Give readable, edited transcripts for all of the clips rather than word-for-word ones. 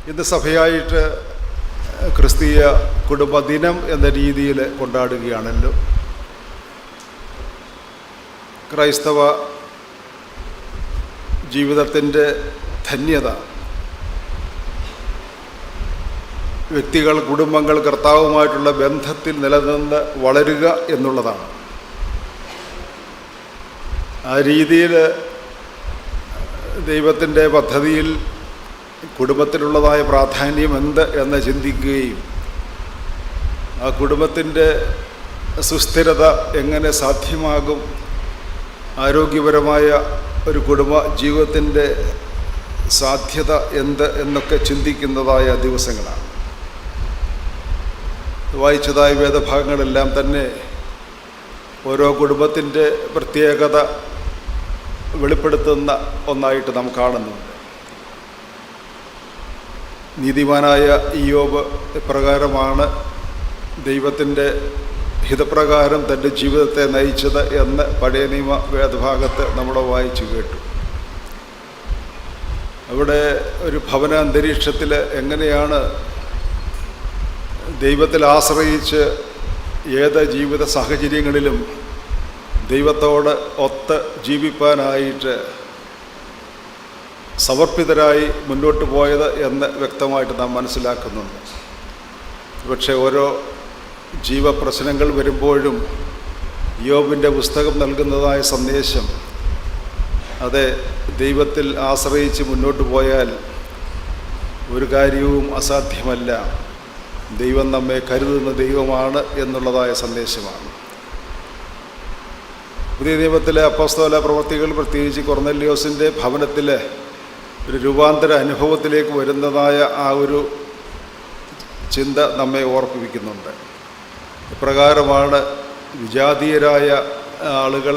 ഇന്ന് സഭയായിട്ട് ക്രിസ്തീയ കുടുംബദിനം എന്ന രീതിയിൽ കൊണ്ടാടുകയാണല്ലോ. ക്രൈസ്തവ ജീവിതത്തിൻ്റെ ധന്യത വ്യക്തികൾ, കുടുംബങ്ങൾ കർത്താവുമായിട്ടുള്ള ബന്ധത്തിൽ നിലനിന്ന് വളരുക എന്നുള്ളതാണ്. ആ രീതിയിൽ ദൈവത്തിൻ്റെ പദ്ധതിയിൽ കുടുംബത്തിനുള്ളതായ പ്രാധാന്യം എന്ത് എന്ന് ചിന്തിക്കുകയും ആ കുടുംബത്തിൻ്റെ സുസ്ഥിരത എങ്ങനെ സാധ്യമാകും, ആരോഗ്യപരമായ ഒരു കുടുംബ ജീവിതത്തിൻ്റെ സാധ്യത എന്ത് എന്നൊക്കെ ചിന്തിക്കുന്നതായ ദിവസങ്ങളാണ്. വായിച്ചതായ വേദഭാഗങ്ങളെല്ലാം തന്നെ ഓരോ കുടുംബത്തിൻ്റെ പ്രത്യേകത വെളിപ്പെടുത്തുന്ന ഒന്നായിട്ട് നാം കാണുന്നുണ്ട്. നീതിമാനായ ഇയ്യോബ് ഇപ്രകാരമാണ് ദൈവത്തിൻ്റെ ഹിതപ്രകാരം തൻ്റെ ജീവിതത്തെ നയിച്ചത് എന്ന് പഴയ നിയമ വേദഭാഗത്ത് നമ്മൾ വായിച്ചു കേട്ടു. അവിടെ ഒരു ഭവന അന്തരീക്ഷത്തിൽ എങ്ങനെയാണ് ദൈവത്തിൽ ആശ്രയിച്ച് ഏത് ജീവിത സാഹചര്യങ്ങളിലും ദൈവത്തോട് ഒത്ത് ജീവിപ്പാനായിട്ട് സമർപ്പിതരായി മുന്നോട്ട് പോയത് എന്ന് വ്യക്തമായിട്ട് നാം മനസ്സിലാക്കുന്നുണ്ട്. പക്ഷേ ഓരോ ജീവപ്രശ്നങ്ങൾ വരുമ്പോഴും യോബിൻ്റെ പുസ്തകം നൽകുന്നതായ സന്ദേശം, അത് ദൈവത്തിൽ ആശ്രയിച്ച് മുന്നോട്ട് പോയാൽ ഒരു കാര്യവും അസാധ്യമല്ല, ദൈവം നമ്മെ കരുതുന്ന ദൈവമാണ് എന്നുള്ളതായ സന്ദേശമാണ്. പുതിയ നിയമത്തിലെ അപ്പോസ്തല പ്രവൃത്തികൾ, പ്രത്യേകിച്ച് കൊർന്നല്യോസിൻ്റെ ഭവനത്തിലെ ഒരു രൂപാന്തര അനുഭവത്തിലേക്ക് വരുന്നതായ ആ ഒരു ചിന്ത നമ്മെ ഓർപ്പിക്കുന്നുണ്ട്. ഇപ്രകാരമാണ് വിജാതീയരായ ആളുകൾ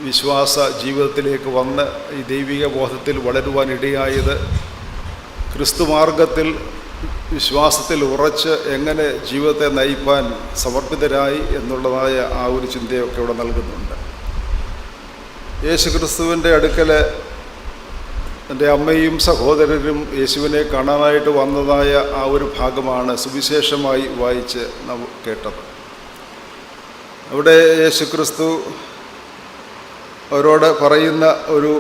വിശ്വാസ ജീവിതത്തിലേക്ക് വന്ന് ഈ ദൈവിക ബോധത്തിൽ വളരുവാനിടയായത്. ക്രിസ്തുമാർഗത്തിൽ വിശ്വാസത്തിൽ ഉറച്ച് എങ്ങനെ ജീവിതത്തെ നയിപ്പാൻ സമർപ്പിതരായി എന്നുള്ളതായ ആ ഒരു ചിന്തയൊക്കെ ഇവിടെ നൽകുന്നുണ്ട്. യേശു ക്രിസ്തുവിൻ്റെ അടുക്കൽ എൻ്റെ അമ്മയും സഹോദരരും യേശുവിനെ കാണാനായിട്ട് വന്നതായ ആ ഒരു ഭാഗമാണ് സുവിശേഷമായി വായിച്ച് നാം കേട്ടത്. അവിടെ യേശു ക്രിസ്തു അവരോട് പറയുന്ന ഒരു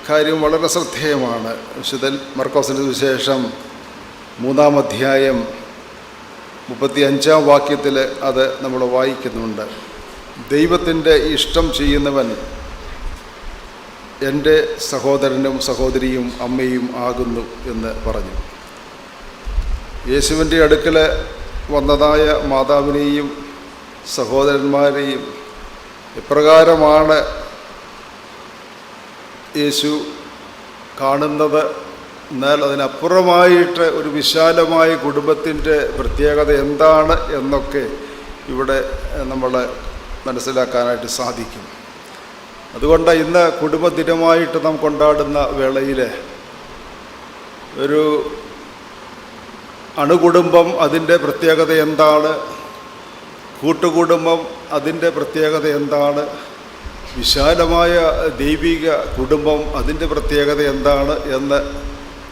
കാര്യം വളരെ ശ്രദ്ധേയമാണ്. വിശുദ്ധ മർക്കോസിൻ്റെ സുവിശേഷം 3-ാം അധ്യായം 35-ാം വാക്യത്തിൽ അത് നമ്മൾ വായിക്കുന്നുണ്ട്. ദൈവത്തിൻ്റെ ഇഷ്ടം ചെയ്യുന്നവൻ എൻ്റെ സഹോദരനും സഹോദരിയും അമ്മയും ആകുന്നു എന്ന് പറഞ്ഞു. യേശുവിൻ്റെ അടുക്കൽ വന്നതായ മാതാവിനെയും സഹോദരന്മാരെയും ഇപ്രകാരമാണ് യേശു കാണുന്നത്. എന്നാൽ അതിനപ്പുറമായിട്ട് ഒരു വിശാലമായ കുടുംബത്തിൻ്റെ പ്രത്യേകത എന്താണ് എന്നൊക്കെ ഇവിടെ നമ്മൾ മനസ്സിലാക്കാനായിട്ട് സാധിക്കും. അതുകൊണ്ട് ഇന്ന് കുടുംബദിനമായിട്ട് നാം കൊണ്ടാടുന്ന വേളയിൽ ഒരു അണുകുടുംബം അതിൻ്റെ പ്രത്യേകത എന്താണ്, കൂട്ടുകുടുംബം അതിൻ്റെ പ്രത്യേകത എന്താണ്, വിശാലമായ ദൈവിക കുടുംബം അതിൻ്റെ പ്രത്യേകത എന്താണ് എന്ന്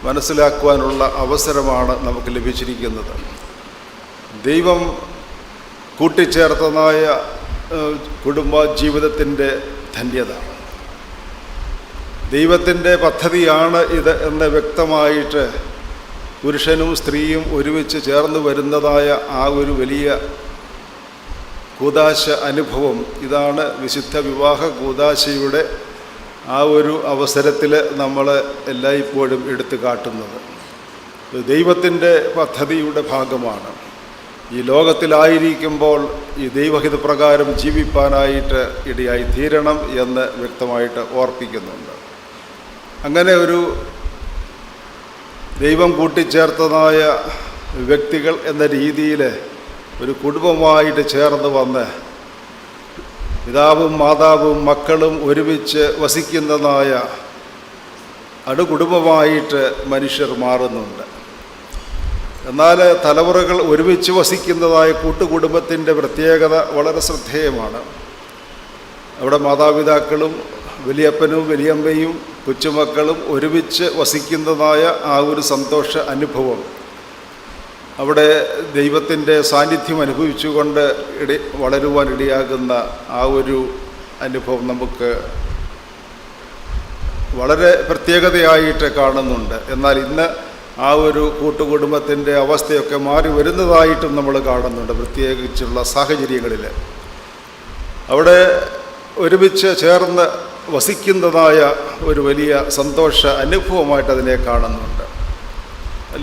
മനസ്സിലാക്കുവാനുള്ള അവസരമാണ് നമുക്ക് ലഭിച്ചിരിക്കുന്നത്. ദൈവം കൂട്ടിച്ചേർത്തതായ കുടുംബ ജീവിതത്തിൻ്റെ ധന്യത, ദൈവത്തിൻ്റെ പദ്ധതിയാണ് ഇത് എന്ന് വ്യക്തമായിട്ട് പുരുഷനും സ്ത്രീയും ഒരുമിച്ച് ചേർന്ന് വരുന്നതായ ആ ഒരു വലിയ കൂദാശ അനുഭവം, ഇതാണ് വിശുദ്ധ വിവാഹ കൂദാശയുടെ ആ ഒരു അവസരത്തിൽ നമ്മൾ എല്ലായ്പ്പോഴും എടുത്തു കാട്ടുന്നത്. ദൈവത്തിൻ്റെ പദ്ധതിയുടെ ഭാഗമാണ്. ഈ ലോകത്തിലായിരിക്കുമ്പോൾ ഈ ദൈവഹിതപ്രകാരം ജീവിപ്പാനായിട്ട് ഇടയായി തീരണം എന്ന് വ്യക്തമായിട്ട് ഓർപ്പിക്കുന്നുണ്ട്. അങ്ങനെ ഒരു ദൈവം കൂട്ടിച്ചേർത്തതായ വ്യക്തികൾ എന്ന രീതിയിൽ ഒരു കുടുംബമായിട്ട് ചേർന്ന് വന്ന് പിതാവും മാതാവും മക്കളും ഒരുമിച്ച് വസിക്കുന്നതായ അണുകുടുംബമായിട്ട് മനുഷ്യർ മാറുന്നുണ്ട്. എന്നാൽ തലമുറകൾ ഒരുമിച്ച് വസിക്കുന്നതായ കൂട്ടുകുടുംബത്തിൻ്റെ പ്രത്യേകത വളരെ ശ്രദ്ധേയമാണ്. അവിടെ മാതാപിതാക്കളും വലിയപ്പനും വലിയമ്മയും കൊച്ചുമക്കളും ഒരുമിച്ച് വസിക്കുന്നതായ ആ ഒരു സന്തോഷ അനുഭവം, അവിടെ ദൈവത്തിൻ്റെ സാന്നിധ്യം അനുഭവിച്ചുകൊണ്ട് വളരുവാൻ ഇടയാകുന്ന ആ ഒരു അനുഭവം നമുക്ക് വളരെ പ്രത്യേകതയായിട്ട് കാണുന്നുണ്ട്. എന്നാൽ ഇന്ന് ആ ഒരു കൂട്ടുകുടുംബത്തിൻ്റെ അവസ്ഥയൊക്കെ മാറി വരുന്നതായിട്ടും നമ്മൾ കാണുന്നുണ്ട്. പ്രത്യേകിച്ചുള്ള സാഹചര്യങ്ങളിൽ അവിടെ ഒരുമിച്ച് ചേർന്ന് വസിക്കുന്നതായ ഒരു വലിയ സന്തോഷ അനുഭവമായിട്ട് അതിനെ കാണുന്നുണ്ട്.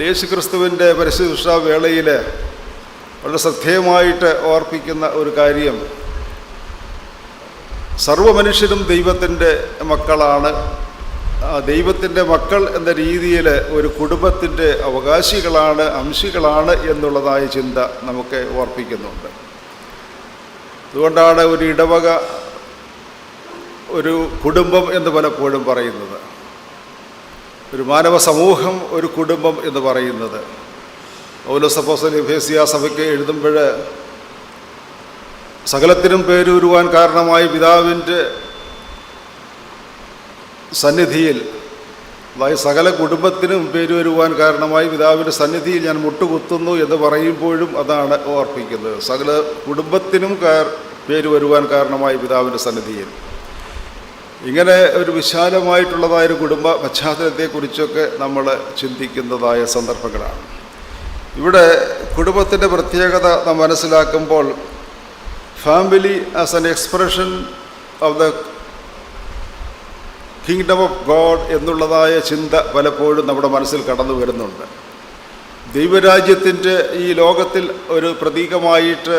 യേശുക്രിസ്തുവിൻ്റെ പരിശുദ്ധ വേളയിൽ വളരെ ശ്രദ്ധേയമായിട്ട് ഓർപ്പിക്കുന്ന ഒരു കാര്യം, സർവ്വമനുഷ്യരും ദൈവത്തിൻ്റെ മക്കളാണ്. ദൈവത്തിൻ്റെ മക്കൾ എന്ന രീതിയിൽ ഒരു കുടുംബത്തിൻ്റെ അവകാശികളാണ്, അംശികളാണ് എന്നുള്ളതായ ചിന്ത നമുക്ക് ഓർപ്പിക്കുന്നുണ്ട്. അതുകൊണ്ടാണ് ഒരു ഇടവക ഒരു കുടുംബം എന്ന് പലപ്പോഴും പറയുന്നത്, ഒരു മാനവ സമൂഹം ഒരു കുടുംബം എന്ന് പറയുന്നത്. പൗലോസ് അപ്പോസ്തലൻ എഫേസ്യ സഭയ്ക്ക് എഴുതുമ്പോൾ സകലത്തിനും പേരുരുവാൻ കാരണമായ പിതാവിൻ്റെ സന്നിധിയിൽ, അതായത് സകല കുടുംബത്തിനും പേര് വരുവാൻ കാരണമായി പിതാവിൻ്റെ സന്നിധിയിൽ ഞാൻ മുട്ടുകുത്തുന്നു എന്ന് പറയുമ്പോഴും അതാണ് ഓർപ്പിക്കുന്നത്. സകല കുടുംബത്തിനും പേര് വരുവാൻ കാരണമായി പിതാവിൻ്റെ സന്നിധിയിൽ. ഇങ്ങനെ ഒരു വിശാലമായിട്ടുള്ളതായൊരു കുടുംബ പശ്ചാത്തലത്തെക്കുറിച്ചൊക്കെ നമ്മൾ ചിന്തിക്കുന്നതായ സന്ദർഭങ്ങളാണ്. ഇവിടെ കുടുംബത്തിൻ്റെ പ്രത്യേകത നാം മനസ്സിലാക്കുമ്പോൾ, family as an expression of the kingdom of God എന്നുള്ളതായ ചിന്ത പലപ്പോഴും നമ്മുടെ മനസ്സിൽ കടന്നു വരുന്നുണ്ട്. ദൈവരാജ്യത്തിൻ്റെ ഈ ലോകത്തിൽ ഒരു പ്രതീകമായിട്ട്,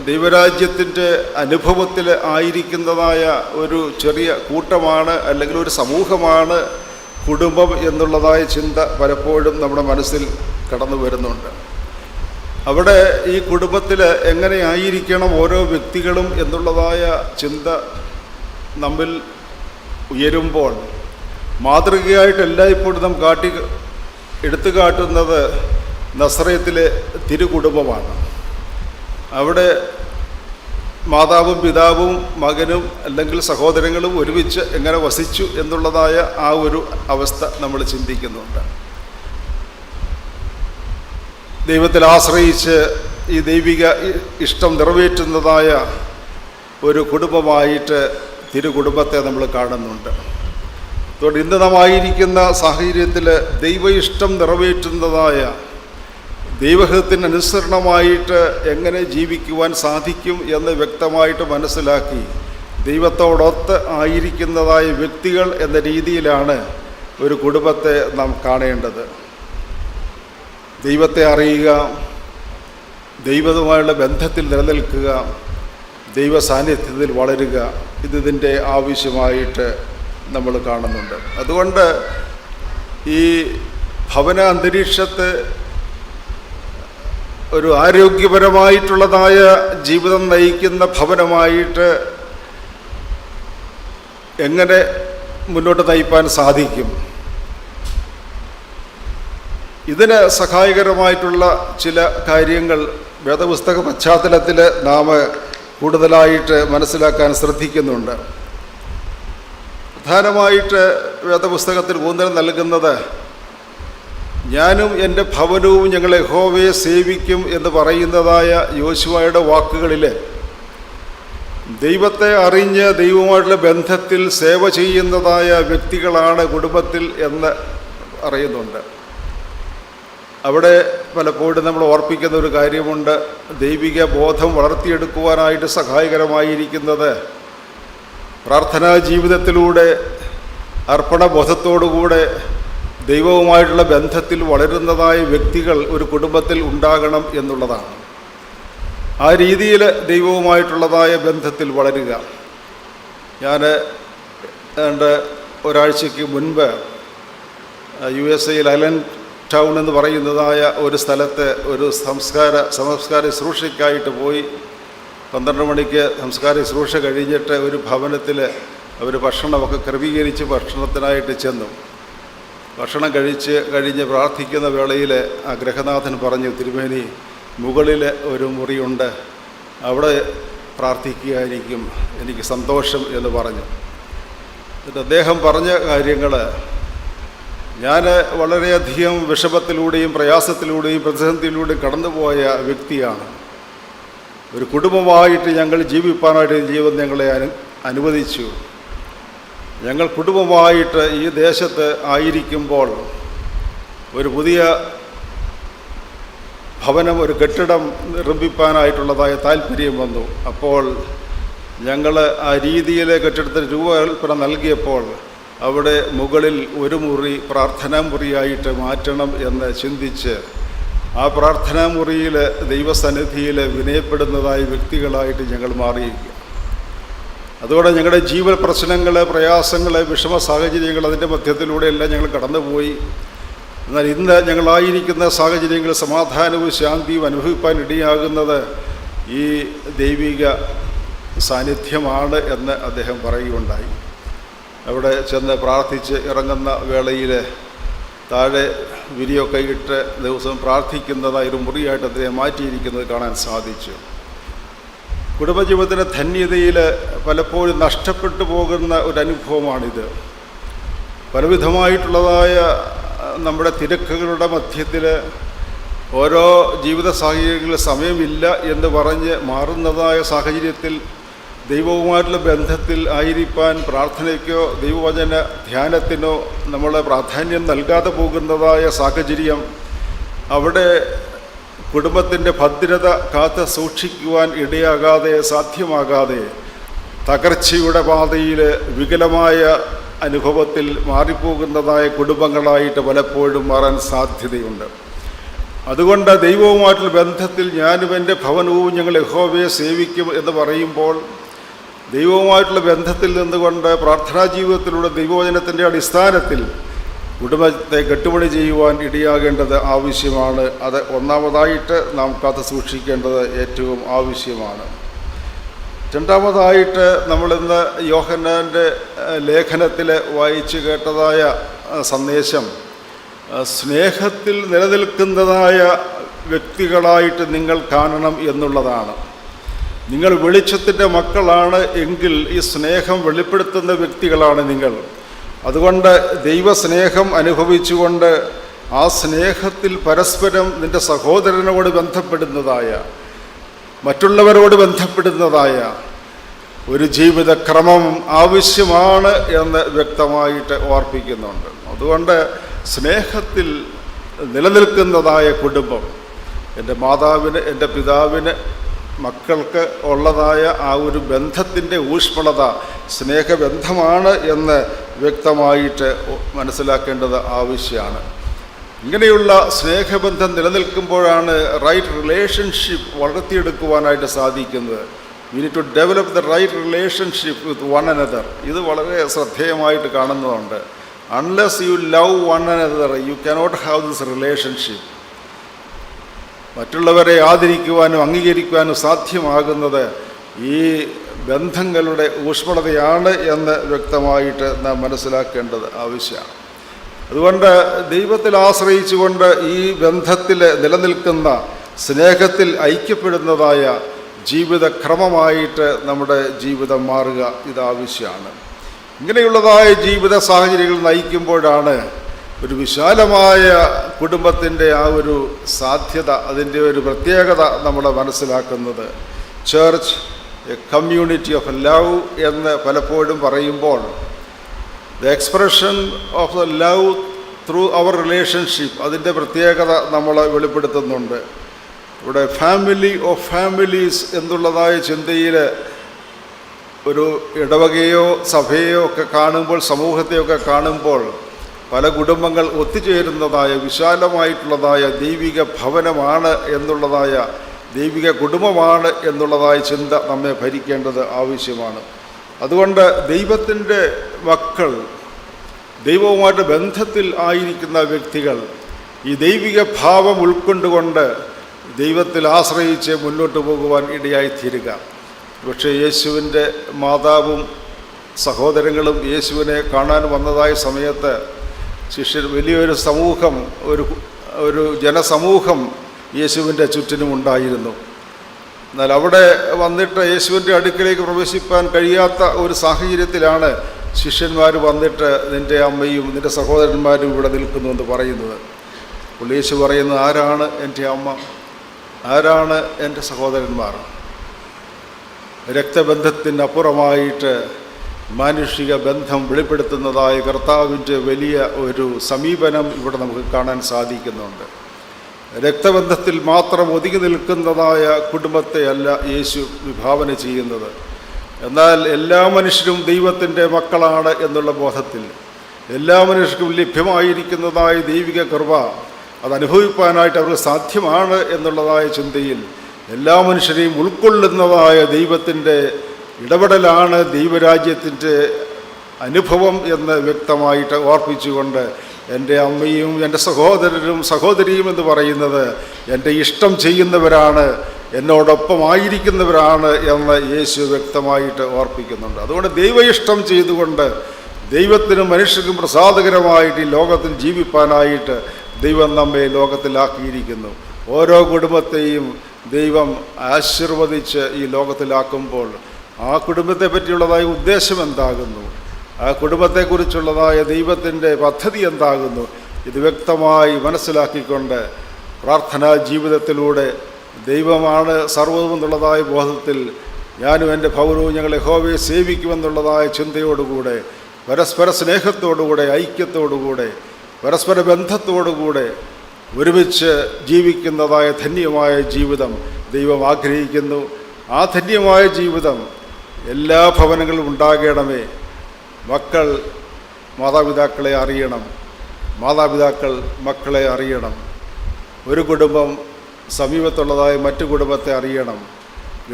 ദൈവരാജ്യത്തിൻ്റെ അനുഭവത്തിൽ ആയിരിക്കുന്നതായ ഒരു ചെറിയ കൂട്ടമാണ്, അല്ലെങ്കിൽ ഒരു സമൂഹമാണ് കുടുംബം എന്നുള്ളതായ ചിന്ത പലപ്പോഴും നമ്മുടെ മനസ്സിൽ കടന്നു വരുന്നുണ്ട്. അവിടെ ഈ കുടുംബത്തിൽ എങ്ങനെയായിരിക്കണം ഓരോ വ്യക്തികളും എന്നുള്ളതായ ചിന്ത നമ്മിൽ ഉയരുമ്പോൾ, മാതൃകയായിട്ട് എല്ലായ്പ്പോഴും നാം എടുത്തു കാട്ടുന്നത് നസറേത്തിലെ തിരുകുടുംബമാണ്. അവിടെ മാതാവും പിതാവും മകനും അല്ലെങ്കിൽ സഹോദരങ്ങളും ഒരുമിച്ച് എങ്ങനെ വസിച്ചു എന്നുള്ളതായ ആ ഒരു അവസ്ഥ നമ്മൾ ചിന്തിക്കുന്നുണ്ട്. ദൈവത്തിൽ ആശ്രയിച്ച് ഈ ദൈവിക ഇഷ്ടം നിറവേറ്റുന്നതായ ഒരു കുടുംബമായിട്ട് തിരുകുടുംബത്തെ നമ്മൾ കാണുന്നുണ്ട്. അതുകൊണ്ട് ഇന്ന് നാം ആയിരിക്കുന്ന സാഹചര്യത്തിൽ ദൈവ ഇഷ്ടം നിറവേറ്റുന്നതായ, ദൈവഹിതത്തിന് അനുസരണമായിട്ട് എങ്ങനെ ജീവിക്കുവാൻ സാധിക്കും എന്ന് വ്യക്തമായിട്ട് മനസ്സിലാക്കി ദൈവത്തോടൊത്ത് ആയിരിക്കുന്നതായ വ്യക്തികൾ എന്ന രീതിയിലാണ് ഒരു കുടുംബത്തെ നാം കാണേണ്ടത്. ദൈവത്തെ അറിയുക, ദൈവവുമായുള്ള ബന്ധത്തിൽ നിലനിൽക്കുക, ദൈവ സാന്നിധ്യത്തിൽ വളരുക, ഇതിൻ്റെ ആവശ്യമായിട്ട് നമ്മൾ കാണുന്നുണ്ട്. അതുകൊണ്ട് ഈ ഭവന അന്തരീക്ഷത്തെ ഒരു ആരോഗ്യപരമായിട്ടുള്ളതായ ജീവിതം നയിക്കുന്ന ഭവനമായിട്ട് എങ്ങനെ മുന്നോട്ട് നയിപ്പാൻ സാധിക്കും, ഇതിന് സഹായകരമായിട്ടുള്ള ചില കാര്യങ്ങൾ വേദപുസ്തക പശ്ചാത്തലത്തിൽ നാം കൂടുതലായിട്ട് മനസ്സിലാക്കാൻ ശ്രദ്ധിക്കുന്നുണ്ട്. പ്രധാനമായിട്ട് വേദപുസ്തകത്തിൽ ഊന്നൽ നൽകുന്നത്, ഞാനും എൻ്റെ ഭവനവും ഞങ്ങൾ യഹോവയെ സേവിക്കും എന്ന് പറയുന്നതായ യോശുവയുടെ വാക്കുകളിൽ ദൈവത്തെ അറിഞ്ഞ് ദൈവവുമായിട്ടുള്ള ബന്ധത്തിൽ സേവ ചെയ്യുന്നതായ വ്യക്തികളാണ് കുടുംബത്തിൽ എന്ന് അറിയുന്നുണ്ട്. അവിടെ പലപ്പോഴും നമ്മൾ ഓർപ്പിക്കുന്ന ഒരു കാര്യമുണ്ട്, ദൈവിക ബോധം വളർത്തിയെടുക്കുവാനായിട്ട് സഹായകരമായിരിക്കുന്നത് പ്രാർത്ഥനാ ജീവിതത്തിലൂടെ അർപ്പണബോധത്തോടുകൂടെ ദൈവവുമായിട്ടുള്ള ബന്ധത്തിൽ വളരുന്നതായ വ്യക്തികൾ ഒരു കുടുംബത്തിൽ ഉണ്ടാകണം എന്നുള്ളതാണ്. ആ രീതിയിൽ ദൈവവുമായിട്ടുള്ളതായ ബന്ധത്തിൽ വളരുക. ഞാൻ ഒരാഴ്ചയ്ക്ക് മുൻപ് USA ഐലൻഡ് ടൗൺ എന്ന് പറയുന്നതായ ഒരു സ്ഥലത്ത് ഒരു സംസ്കാര ശുശ്രൂഷയ്ക്കായിട്ട് പോയി. 12 മണിക്ക് സംസ്കാര ശുശ്രൂഷ കഴിഞ്ഞിട്ട് ഒരു ഭവനത്തിൽ അവർ ഭക്ഷണമൊക്കെ ക്രമീകരിച്ച് ഭക്ഷണത്തിനായിട്ട് ചെന്നു. ഭക്ഷണം കഴിഞ്ഞ് പ്രാർത്ഥിക്കുന്ന വേളയിൽ ആ ഗൃഹനാഥൻ പറഞ്ഞു, തിരുമേനി മുകളിൽ ഒരു മുറിയുണ്ട്, അവിടെ പ്രാർത്ഥിക്കുകയായിരിക്കും എനിക്ക് സന്തോഷം എന്ന് പറഞ്ഞു. എന്നിട്ട് അദ്ദേഹം പറഞ്ഞ കാര്യങ്ങൾ, ഞാൻ വളരെയധികം വിഷമത്തിലൂടെയും പ്രയാസത്തിലൂടെയും പ്രതിസന്ധിയിലൂടെയും കടന്നുപോയ വ്യക്തിയാണ്. ഒരു കുടുംബമായിട്ട് ഞങ്ങൾ ജീവിപ്പാനായിട്ട് ജീവിതം ഞങ്ങളെ അനുവദിച്ചു. ഞങ്ങൾ കുടുംബമായിട്ട് ഈ ദേശത്ത് ആയിരിക്കുമ്പോൾ ഒരു പുതിയ ഭവനം, ഒരു കെട്ടിടം നിർമ്മിപ്പാനായിട്ടുള്ളതായ താല്പര്യം വന്നു. അപ്പോൾ ഞങ്ങൾ ആ രീതിയിൽ കെട്ടിടത്തിന് രൂപകൽപ്പന നൽകിയപ്പോൾ അവിടെ മുകളിൽ ഒരു മുറി പ്രാർത്ഥനാ മുറിയായിട്ട് മാറ്റണം എന്ന് ചിന്തിച്ച് ആ പ്രാർത്ഥനാ മുറിയിൽ ദൈവസന്നിധിയിൽ വിനയപ്പെടുന്നതായ വ്യക്തികളായിട്ട് ഞങ്ങൾ മാറിയിരിക്കുക. അതോടെ ഞങ്ങളുടെ ജീവൻ പ്രശ്നങ്ങൾ, പ്രയാസങ്ങൾ, വിഷമ സാഹചര്യങ്ങൾ, അതിൻ്റെ മധ്യത്തിലൂടെയെല്ലാം ഞങ്ങൾ കടന്നുപോയി. എന്നാൽ ഇന്ന് ഞങ്ങളായിരിക്കുന്ന സാഹചര്യങ്ങളിൽ സമാധാനവും ശാന്തിയും അനുഭവിപ്പാൻ ഇടയാകുന്നത് ഈ ദൈവിക സാന്നിധ്യമാണ് എന്ന് അദ്ദേഹം പറയുകയുണ്ടായി. അവിടെ ചെന്ന് പ്രാർത്ഥിച്ച് ഇറങ്ങുന്ന വേളയിൽ താഴെ വിരിയൊക്കെ ഇട്ട് ദിവസം പ്രാർത്ഥിക്കുന്നതായ ഒരു മുറിയായിട്ട് അദ്ദേഹം മാറ്റിയിരിക്കുന്നത് കാണാൻ സാധിച്ചു. കുടുംബജീവിതത്തിൻ്റെ ധന്യതയിൽ പലപ്പോഴും നഷ്ടപ്പെട്ടു പോകുന്ന ഒരു അനുഭവമാണിത്. പലവിധമായിട്ടുള്ളതായ നമ്മുടെ തിരക്കുകളുടെ മധ്യത്തിൽ ഓരോ ജീവിത സാഹചര്യങ്ങളിൽ സമയമില്ല എന്ന് പറഞ്ഞ് മാറുന്നതായ സാഹചര്യത്തിൽ ദൈവവുമായിട്ടുള്ള ബന്ധത്തിൽ ആയിരിക്കാൻ പ്രാർത്ഥനയ്ക്കോ ദൈവവചന ധ്യാനത്തിനോ നമ്മൾ പ്രാധാന്യം നൽകാതെ പോകുന്നതായ സാഹചര്യം, അവിടെ കുടുംബത്തിൻ്റെ ഭദ്രത കാത്ത് സൂക്ഷിക്കുവാൻ ഇടയാകാതെ, സാധ്യമാകാതെ തകർച്ചയുടെ പാതയിൽ വികലമായ അനുഭവത്തിൽ മാറിപ്പോകുന്നതായ കുടുംബങ്ങളായിട്ട് പലപ്പോഴും മാറാൻ സാധ്യതയുണ്ട്. അതുകൊണ്ട് ദൈവവുമായിട്ടുള്ള ബന്ധത്തിൽ ഞാനും എൻ്റെ ഭവനവും ഞങ്ങൾ യഹോവയെ സേവിക്കും എന്ന് പറയുമ്പോൾ ദൈവവുമായിട്ടുള്ള ബന്ധത്തിൽ നിന്നുകൊണ്ട് പ്രാർത്ഥനാ ജീവിതത്തിലൂടെ ദൈവവചനത്തിൻ്റെ അടിസ്ഥാനത്തിൽ കുടുംബത്തെ കെട്ടുപണി ചെയ്യുവാൻ ഇടയാകേണ്ടത് ആവശ്യമാണ്. അത് ഒന്നാമതായിട്ട് നാം കാത്തു സൂക്ഷിക്കേണ്ടത് ഏറ്റവും ആവശ്യമാണ്. രണ്ടാമതായിട്ട് നമ്മളിന്ന് യോഹന്നാൻ്റെ ലേഖനത്തിൽ വായിച്ചു കേട്ടതായ സന്ദേശം, സ്നേഹത്തിൽ നിലനിൽക്കുന്നതായ വ്യക്തികളായിട്ട് നിങ്ങൾ കാണണം എന്നുള്ളതാണ്. നിങ്ങൾ വെളിച്ചത്തിൻ്റെ മക്കളാണ് എങ്കിൽ ഈ സ്നേഹം വെളിപ്പെടുത്തുന്ന വ്യക്തികളാണ് നിങ്ങൾ. അതുകൊണ്ട് ദൈവസ്നേഹം അനുഭവിച്ചുകൊണ്ട് ആ സ്നേഹത്തിൽ പരസ്പരം നിൻ്റെ സഹോദരനോട് ബന്ധപ്പെടുന്നതായ, മറ്റുള്ളവരോട് ബന്ധപ്പെടുന്നതായ ഒരു ജീവിതക്രമം ആവശ്യമാണ് എന്ന് വ്യക്തമായിട്ട് ഓർപ്പിക്കുന്നുണ്ട്. അതുകൊണ്ട് സ്നേഹത്തിൽ നിലനിൽക്കുന്നതായ കുടുംബം, എൻ്റെ മാതാവിന്, എൻ്റെ പിതാവിന്, മക്കൾക്ക് ഉള്ളതായ ആ ഒരു ബന്ധത്തിൻ്റെ ഊഷ്മളത സ്നേഹബന്ധമാണ് എന്ന് വ്യക്തമായിട്ട് മനസ്സിലാക്കേണ്ടത് ആവശ്യമാണ്. ഇങ്ങനെയുള്ള സ്നേഹബന്ധം നിലനിൽക്കുമ്പോഴാണ് റൈറ്റ് റിലേഷൻഷിപ്പ് വളർത്തിയെടുക്കുവാനായിട്ട് സാധിക്കുന്നത്. We need to develop the right relationship with one another. ഇത് വളരെ ശ്രദ്ധേയമായിട്ട് കാണുന്നതുണ്ട്. Unless you love one another you cannot have this relationship. മറ്റുള്ളവരെ ആദരിക്കുവാനും അംഗീകരിക്കുവാനും സാധ്യമാകുന്നത് ഈ ബന്ധങ്ങളുടെ ഊഷ്മളതയാണ് എന്ന് വ്യക്തമായിട്ട് നാം മനസ്സിലാക്കേണ്ടത് ആവശ്യമാണ്. അതുകൊണ്ട് ദൈവത്തിൽ ആശ്രയിച്ചുകൊണ്ട് ഈ ബന്ധത്തിൽ നിലനിൽക്കുന്ന സ്നേഹത്തിൽ ഐക്യപ്പെടുന്നതായ ജീവിതക്രമമായിട്ട് നമ്മുടെ ജീവിതം മാറുക ഇതാവശ്യമാണ്. ഇങ്ങനെയുള്ളതായ ജീവിത സാഹചര്യങ്ങൾ നയിക്കുമ്പോഴാണ് ഒരു വിശാലമായ കുടുംബത്തിൻ്റെ ആ ഒരു സാധ്യത, അതിൻ്റെ ഒരു പ്രത്യേകത നമ്മൾ മനസ്സിലാക്കുന്നത്. Church a community of love എന്ന് പലപ്പോഴും പറയുമ്പോൾ the expression of the love through our relationship, അതിൻ്റെ പ്രത്യേകത നമ്മൾ വെളിപ്പെടുത്തുന്നുണ്ട്. ഇവിടെ ഫാമിലി ഓഫ് ഫാമിലീസ് എന്നുള്ളതായ ചിന്തയിൽ ഒരു ഇടവകയോ സഭയോ ഒക്കെ കാണുമ്പോൾ, സമൂഹത്തെയൊക്കെ കാണുമ്പോൾ പല കുടുംബങ്ങൾ ഒത്തുചേരുന്നതായ വിശാലമായിട്ടുള്ളതായ ദൈവിക ഭവനമാണ് എന്നുള്ളതായ, ദൈവിക കുടുംബമാണ് എന്നുള്ളതായ ചിന്ത നമ്മെ ഭരിക്കേണ്ടത് ആവശ്യമാണ്. അതുകൊണ്ട് ദൈവത്തിൻ്റെ മക്കൾ, ദൈവവുമായിട്ട് ബന്ധത്തിൽ ആയിരിക്കുന്ന വ്യക്തികൾ ഈ ദൈവിക ഭാവം ഉൾക്കൊണ്ടുകൊണ്ട് ദൈവത്തിൽ ആശ്രയിച്ച് മുന്നോട്ട് പോകുവാൻ ഇടയായിത്തീരുക. പക്ഷേ യേശുവിൻ്റെ മാതാവും സഹോദരങ്ങളും യേശുവിനെ കാണാൻ വന്നതായ സമയത്ത് ശിഷ്യർ, വലിയൊരു സമൂഹം, ഒരു ജനസമൂഹം യേശുവിൻ്റെ ചുറ്റിനും ഉണ്ടായിരുന്നു. എന്നാൽ അവിടെ വന്നിട്ട് യേശുവിൻ്റെ അടുക്കിലേക്ക് പ്രവേശിപ്പാൻ കഴിയാത്ത ഒരു സാഹചര്യത്തിലാണ് ശിഷ്യന്മാർ വന്നിട്ട് നിൻ്റെ അമ്മയും നിൻ്റെ സഹോദരന്മാരും ഇവിടെ നിൽക്കുന്നു എന്ന് പറയുന്നത്. യേശു പറയുന്നത്, ആരാണ് എൻ്റെ അമ്മ, ആരാണ് എൻ്റെ സഹോദരന്മാർ? രക്തബന്ധത്തിനപ്പുറമായിട്ട് മാനുഷിക ബന്ധം വെളിപ്പെടുത്തുന്നതായ കർത്താവിൻ്റെ വലിയ ഒരു സമീപനം ഇവിടെ നമുക്ക് കാണാൻ സാധിക്കുന്നുണ്ട്. രക്തബന്ധത്തിൽ മാത്രം ഒതുങ്ങി നിൽക്കുന്നതായ കുടുംബത്തെ അല്ല യേശു വിഭാവന ചെയ്യുന്നത്. എന്നാൽ എല്ലാ മനുഷ്യരും ദൈവത്തിൻ്റെ മക്കളാണ് എന്നുള്ള ബോധത്തിൽ എല്ലാ മനുഷ്യർക്കും ലഭ്യമായിരിക്കുന്നതായ ദൈവിക കൃപ അതനുഭവിപ്പാനായിട്ട് അവർക്ക് സാധ്യമാണ് എന്നുള്ളതായ ചിന്തയിൽ എല്ലാ മനുഷ്യരെയും ഉൾക്കൊള്ളുന്നതായ ദൈവത്തിൻ്റെ ഇടപെടലാണ് ദൈവരാജ്യത്തിൻ്റെ അനുഭവം എന്ന് വ്യക്തമായിട്ട് ഓർപ്പിച്ചുകൊണ്ട് എൻ്റെ അമ്മയും എൻ്റെ സഹോദരനും സഹോദരിയും എന്ന് പറയുന്നത് എൻ്റെ ഇഷ്ടം ചെയ്യുന്നവരാണ്, എന്നോടൊപ്പമായിരിക്കുന്നവരാണ് എന്ന് യേശു വ്യക്തമായിട്ട് ഓർപ്പിക്കുന്നുണ്ട്. അതുകൊണ്ട് ദൈവ ഇഷ്ടം ചെയ്തുകൊണ്ട് ദൈവത്തിനും മനുഷ്യർക്കും പ്രസാദകരമായിട്ട് ഈ ലോകത്തിൽ ജീവിപ്പാനായിട്ട് ദൈവം നമ്മെ ലോകത്തിലാക്കിയിരിക്കുന്നു. ഓരോ കുടുംബത്തെയും ദൈവം ആശീർവദിച്ച് ഈ ലോകത്തിലാക്കുമ്പോൾ ആ കുടുംബത്തെ പറ്റിയുള്ളതായ ഉദ്ദേശം എന്താകുന്നു, ആ കുടുംബത്തെക്കുറിച്ചുള്ളതായ ദൈവത്തിൻ്റെ പദ്ധതി എന്താകുന്നു, ഇത് വ്യക്തമായി മനസ്സിലാക്കിക്കൊണ്ട് പ്രാർത്ഥനാ ജീവിതത്തിലൂടെ ദൈവമാണ് സർവ്വമെന്നുള്ളതായ ബോധത്തിൽ ഞാനും എൻ്റെ ഭൗരവും ഞങ്ങൾ യഹോവയെ സേവിക്കുമെന്നുള്ളതായ ചിന്തയോടുകൂടെ പരസ്പര സ്നേഹത്തോടുകൂടെ ഐക്യത്തോടുകൂടെ പരസ്പര ബന്ധത്തോടുകൂടെ ഒരുമിച്ച് ജീവിക്കുന്നതായ ധന്യമായ ജീവിതം ദൈവം ആഗ്രഹിക്കുന്നു. ആ ധന്യമായ ജീവിതം എല്ലാ ഭവനങ്ങളിലും ഉണ്ടാകണമേ. മക്കൾ മാതാപിതാക്കളെ അറിയണം, മാതാപിതാക്കൾ മക്കളെ അറിയണം. ഒരു കുടുംബം സമീപത്തുള്ളതായ മറ്റു കുടുംബത്തെ അറിയണം.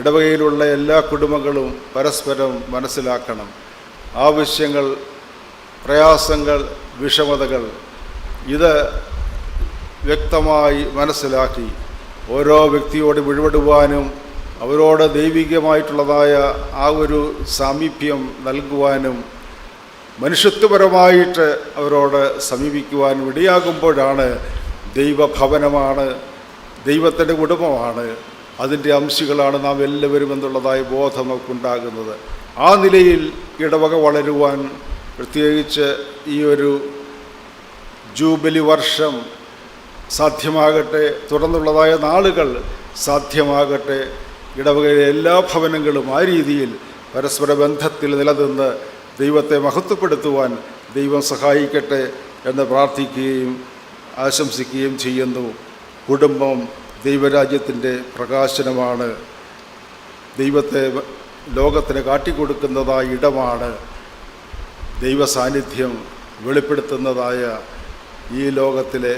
ഇടവകയിലുള്ള എല്ലാ കുടുംബങ്ങളും പരസ്പരം മനസ്സിലാക്കണം. ആവശ്യങ്ങൾ, പ്രയാസങ്ങൾ, വിഷമതകൾ ഇത് വ്യക്തമായി മനസ്സിലാക്കി ഓരോ വ്യക്തിയോട് ഇടപെടുവാനും അവരോട് ദൈവികമായിട്ടുള്ളതായ ആ ഒരു സാമീപ്യം നൽകുവാനും മനുഷ്യത്വപരമായിട്ട് അവരോട് സമീപിക്കുവാനും ഇടയാകുമ്പോഴാണ് ദൈവഭവനമാണ്, ദൈവത്തിൻ്റെ കുടുംബമാണ്, അതിൻ്റെ അംശികളാണ് നാം എല്ലാവരും എന്നുള്ളതായ ബോധം നമുക്കുണ്ടാകുന്നത്. ആ നിലയിൽ ഇടവക വളരുവാൻ പ്രത്യേകിച്ച് ഈ ഒരു ജൂബിലി വർഷം സാധ്യമാകട്ടെ, തുടർന്നുള്ളതായ നാളുകൾ സാധ്യമാകട്ടെ. ഇടവകയിലെ എല്ലാ ഭവനങ്ങളും ആ രീതിയിൽ പരസ്പര ബന്ധത്തിൽ നിലനിന്ന് ദൈവത്തെ മഹത്വപ്പെടുത്തുവാൻ ദൈവം സഹായിക്കട്ടെ എന്ന് പ്രാർത്ഥിക്കുകയും ആശംസിക്കുകയും ചെയ്യുന്നു. കുടുംബം ദൈവരാജ്യത്തിൻ്റെ പ്രകാശനമാണ്, ദൈവത്തെ ലോകത്തിന് കാട്ടിക്കൊടുക്കുന്നതായ ഇടമാണ്, ദൈവ സാന്നിധ്യം വെളിപ്പെടുത്തുന്നതായ ഈ ലോകത്തിലെ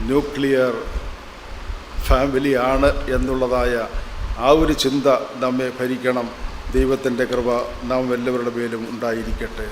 ന്യൂക്ലിയർ ഫാമിലിയാണ് എന്നുള്ളതായ ആ ഒരു ചിന്ത നമ്മെ ഭരിക്കണം. ദൈവത്തിൻ്റെ കൃപ നാം എല്ലാവരുടെ മേലും ഉണ്ടായിരിക്കട്ടെ.